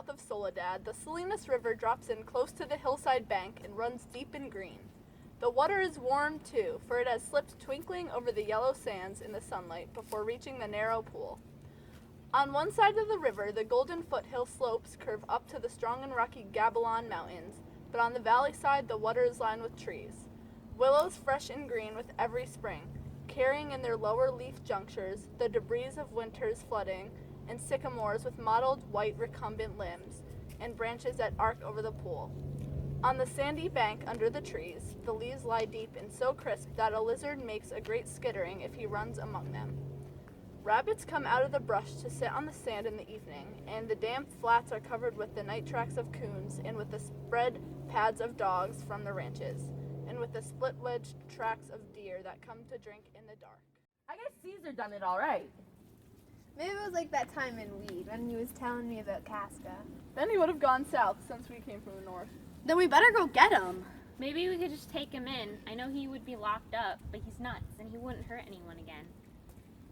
south of Soledad, the Salinas River drops in close to the hillside bank and runs deep and green. The water is warm, too, for it has slipped twinkling over the yellow sands in the sunlight before reaching the narrow pool. On one side of the river, the golden foothill slopes curve up to the strong and rocky Gabilan Mountains, but on the valley side, the water is lined with trees. Willows fresh and green with every spring, carrying in their lower leaf junctures the debris of winter's flooding, and sycamores with mottled white recumbent limbs and branches that arc over the pool. On the sandy bank under the trees, the leaves lie deep and so crisp that a lizard makes a great skittering if he runs among them. Rabbits come out of the brush to sit on the sand in the evening, and the damp flats are covered with the night tracks of coons and with the spread pads of dogs from the ranches, and with the split-wedged tracks of deer that come to drink in the dark. I guess Caesar done it all right. Maybe it was like that time in Weed when he was telling me about Casca. Then he would have gone south since we came from the north. Then we better go get him. Maybe we could just take him in. I know he would be locked up, but he's nuts, and he wouldn't hurt anyone again.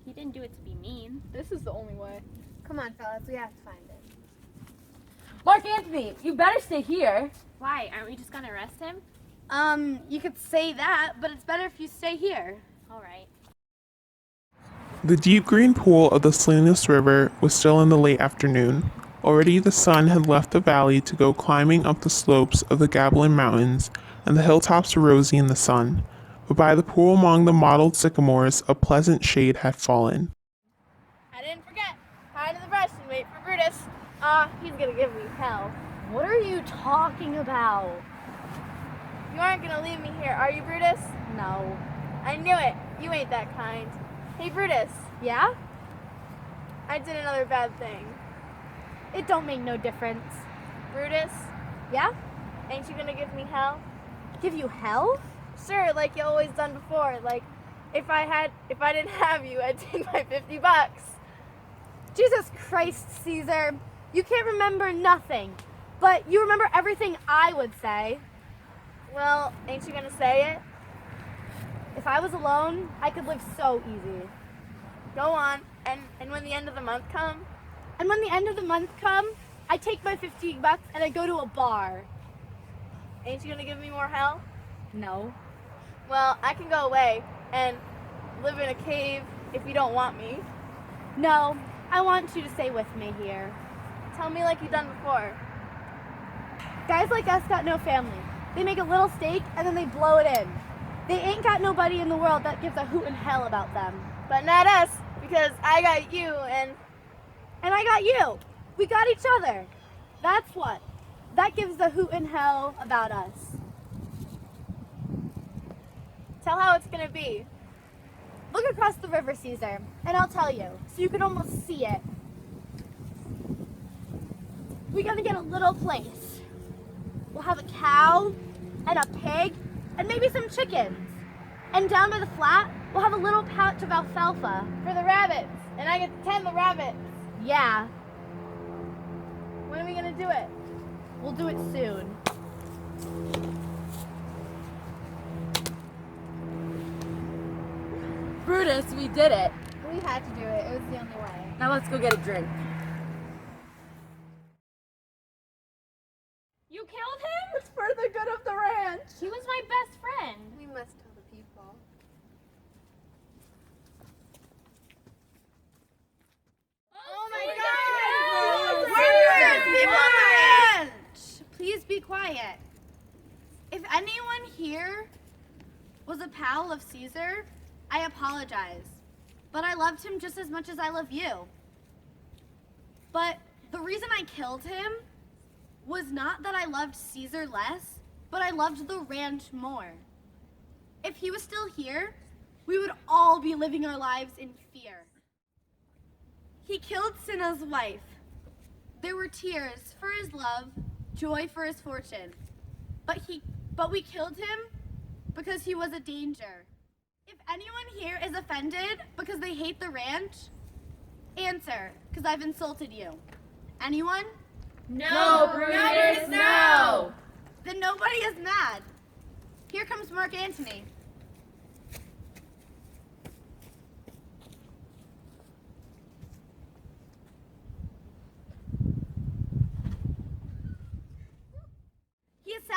He didn't do it to be mean. This is the only way. Come on, fellas, we have to find him. Mark Anthony, you better stay here. Why? Aren't we just gonna arrest him? You could say that, but it's better if you stay here. All right. The deep green pool of the Salinas River was still in the late afternoon. Already the sun had left the valley to go climbing up the slopes of the Gabilan Mountains, and the hilltops were rosy in the sun. But by the pool among the mottled sycamores, a pleasant shade had fallen. I didn't forget. Hide in the brush and wait for Brutus. He's gonna give me hell. What are you talking about? You aren't gonna leave me here, are you, Brutus? No. I knew it. You ain't that kind. Hey, Brutus. Yeah? I did another bad thing. It don't make no difference. Brutus, Yeah? ain't you gonna give me hell? Give you hell? Sure, like you always done before. Like, if I didn't have you, I'd take my $50. Jesus Christ, Caesar. You can't remember nothing. But you remember everything I would say. Well, ain't you gonna say it? If I was alone, I could live so easy. Go on. And when the end of the month comes, And when the end of the month come, I take my $50 and I go to a bar. ain't you gonna give me more hell? No. Well, I can go away and live in a cave if you don't want me. No, I want you to stay with me here. Tell me like you done before. Guys like us got no family. They make a little steak and then they blow it in. They ain't got nobody in the world that gives a hoot in hell about them. But not us, because I got you and And I got you. We got each other. That's what. That gives the hoot in hell about us. tell how it's gonna be. Look across the river, Caesar, and I'll tell you, so you can almost see it. We're gonna get a little place. We'll have a cow and a pig and maybe some chickens. And down by the flat, we'll have a little patch of alfalfa. For the rabbits. And I get to tend the rabbits. Yeah, When are we gonna do it? we'll do it soon. Brutus, we did it. We had to do it. It was the only way. Now let's go get a drink. You killed him? It's for the good of the ranch. He was my best friend. We must tell the people. Oh my God! Where's people on the ranch? Please be quiet. If anyone here was a pal of Caesar, I apologize. But I loved him just as much as I love you. But the reason I killed him was not that I loved Caesar less, but I loved the ranch more. If he was still here, we would all be living our lives in fear. He killed Cinna's wife. There were tears for his love, joy for his fortune. But we killed him because he was a danger. If anyone here is offended because they hate the ranch, answer, because I've insulted you. Anyone? No, Brutus, no! Then nobody is mad. Here comes Mark Antony.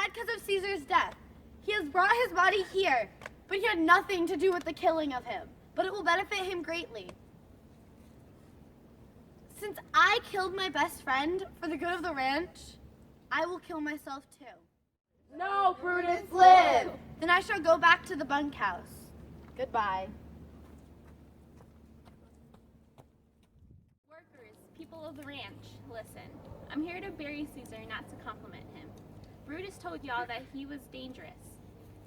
sad because of Caesar's death. He has brought his body here, but he had nothing to do with the killing of him. But it will benefit him greatly. Since I killed my best friend for the good of the ranch, I will kill myself too. No, Brutus, live! Then I shall go back to the bunkhouse. Goodbye. Workers, people of the ranch, listen. I'm here to bury Caesar, not to compliment him. Brutus told y'all that he was dangerous,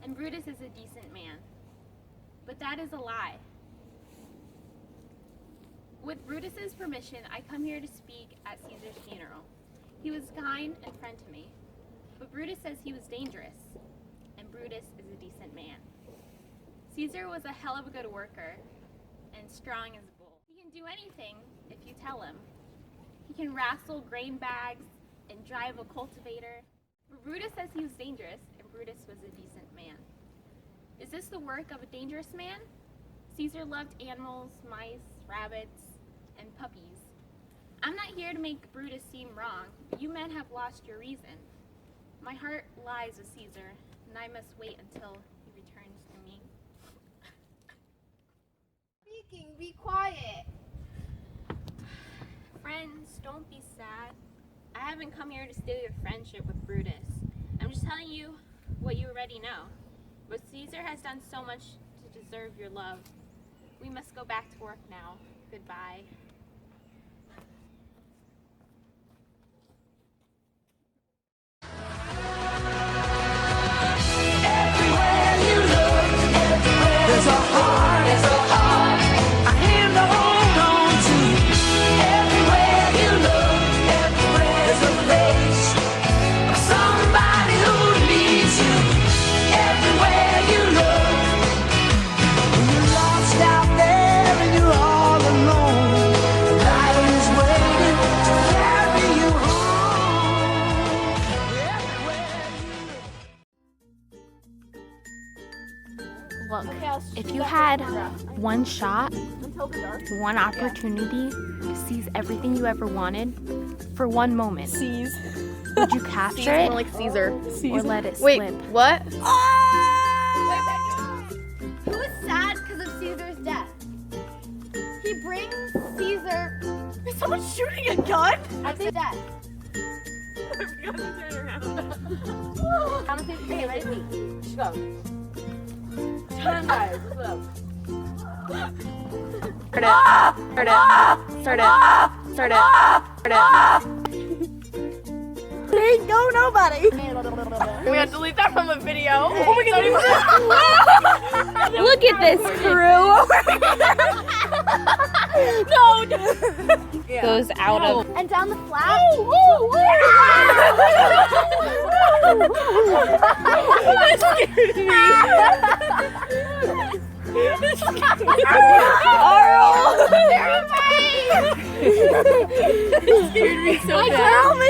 and Brutus is a decent man. But that is a lie. With Brutus's permission, I come here to speak at Caesar's funeral. He was kind and friend to me, but Brutus says he was dangerous, and Brutus is a decent man. Caesar was a hell of a good worker, and strong as a bull. He can do anything if you tell him. He can wrestle grain bags and drive a cultivator. But Brutus says he was dangerous, and Brutus was a decent man. Is this the work of a dangerous man? Caesar loved animals, mice, rabbits, and puppies. I'm not here to make Brutus seem wrong. You men have lost your reason. My heart lies with Caesar, and I must wait until he returns to me. Speaking, be quiet. Friends, don't be sad. I haven't come here to steal your friendship with Brutus. I'm just telling you what you already know. But Caesar has done so much to deserve your love. We must go back to work now. Goodbye. There's a heart, a hand to hold on to. Everywhere you look, there's a place of somebody who needs you. Everywhere you look, when you're lost out there and you're all alone, the light is waiting to carry you home. Everywhere you look. Look, if you had one shot, one opportunity to seize everything you ever wanted for one moment, Seize. would you capture it Like Caesar. or let it Wait, slip? what? He was sad because of Caesar's death. He brings Caesar. Is someone shooting a gun? At his death. Okay, ready? Let's go. Turn, guys. What's up? Start it. Ain't go nobody. We have to delete that from the video. Oh my god. Look at this crew. Yeah. Goes out of. And down the flat. It scared me so bad.